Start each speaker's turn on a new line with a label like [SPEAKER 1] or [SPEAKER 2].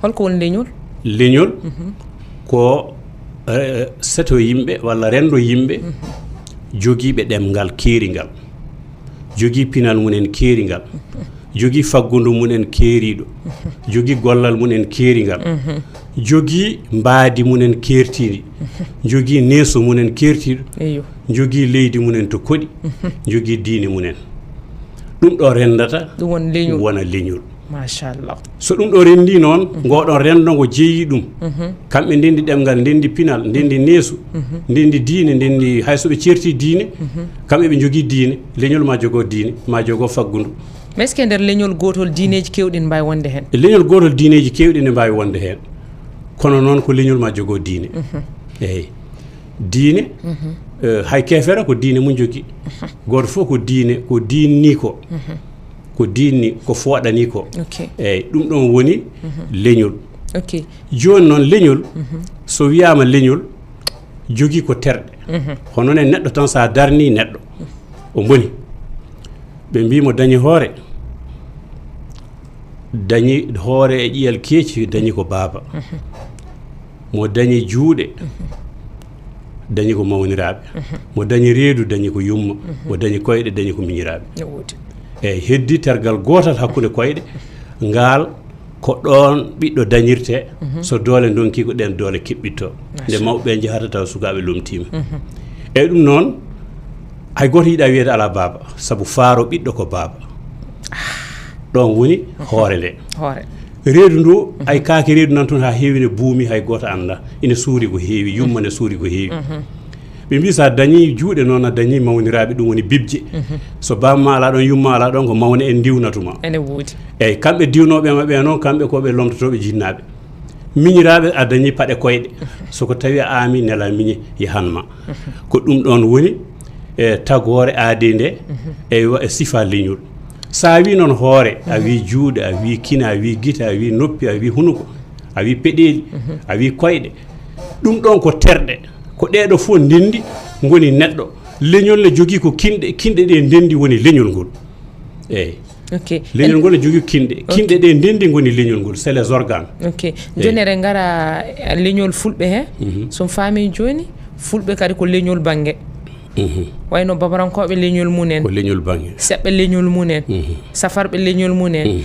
[SPEAKER 1] holko woni leñol
[SPEAKER 2] leñol ko seto yimɓe walla rendo yimɓe jogiiɓe ɗemngal keeringal jogii pinal mumen keeringal jogii faggundu mumen keeriiɗo jogii gollal mumen keeringal jogii mbaadi mumen keertiindi jogii neeso mumen keertiiɗo jogii leydi mumen to koɗi jogii diine mumen ɗum ɗo renndata
[SPEAKER 1] ɗum woni leñol
[SPEAKER 2] wona leñol
[SPEAKER 1] machallah
[SPEAKER 2] so ɗum ɗo renndi noon ngoɗon renndo ngo jeeyi ɗum kamɓe ndendi ɗemngal ndendi pinal ndendi neesu ndendi diine ndendi hay so ɓe ceerti diine kamɓe ɓe jogii diine leñol ma jogoo diine ma jogoo faggundu
[SPEAKER 1] mais est ce que nder leñol gotol diineji kewɗin mbawi wonde hen
[SPEAKER 2] leñol gotol diineji kewɗi ne mbawi wonde hen kono noon ko leñol ma jogoo diine eyyi diine hay kefere ko diine mum jogui goto fof ko diine ko dinni ko ko dinni ko fooɗani ko eyyi ɗum ɗon woni leñol joni noon leñol so wiyama leñol jogui ko terɗe hono ne neɗɗo tan sa darni neɗɗo o boni ɓe mbimo dañi hoore e ƴiyal keeci dañi ko baaba mo dañi juuɗe dañi ko mawniraɓe mo dañi reedu dañi ko yumma mo dañi koyɗe dañi ko miñiraɓe eyyi heddi tergal gotal hakkude koyɗe ngal ko ɗon ɓiɗɗo dañirte so doole donki ko ɗen doole keɓɓitto nde mawɓe jahata taw sukaɓe lomtima eyyi ɗum noon hay goto yiiɗa wiyede ala baaba saabu faaro ɓiɗɗo ko baaba ɗon woni hoore nde reedu ndu ay kaake reedu nan toon ha heewi ne buumi hay goto anda ina suuri ko heewi yumma ne suuri ko heewi ɓe mbi sa dañi juuɗe noon a dañi mawniraɓe ɗum woni bibje so bamma ala ɗon yumma ala ɗon ko mawne en diwnatuma
[SPEAKER 1] ene woodi
[SPEAKER 2] eyyi kamɓe diwnoɓe maɓɓe noon kamɓe koɓe lomtotoɓe jinnaɓe miñiraɓe a dañi paɗe koyɗe soko tawi a ami nela miñe yahanma ko ɗum ɗon woni tagore aade nde e sifa leñol sa wi noon hoore a wi juuɗe a wi kina a wi guite a wi noppi a wi hunuko a wi peɗeli a wi koyɗe ɗum ɗon ko terɗe ko ɗeɗo fof ndendi goni neɗɗo leñol ne jogui ko kinɗe ɗe ndendi woni leñol ngol eyyi leñol ngol ne jogui kinɗe ɗe ndendi goni leñol ngol c'est les organes
[SPEAKER 1] joni eɗen gara leñol fulɓe he somi faami joni fulɓe kadi ko leñol banggue wayno babarankoɓe leñol munen
[SPEAKER 2] ko leñol banggue
[SPEAKER 1] seɓɓe leñol munen safarɓe leñol munen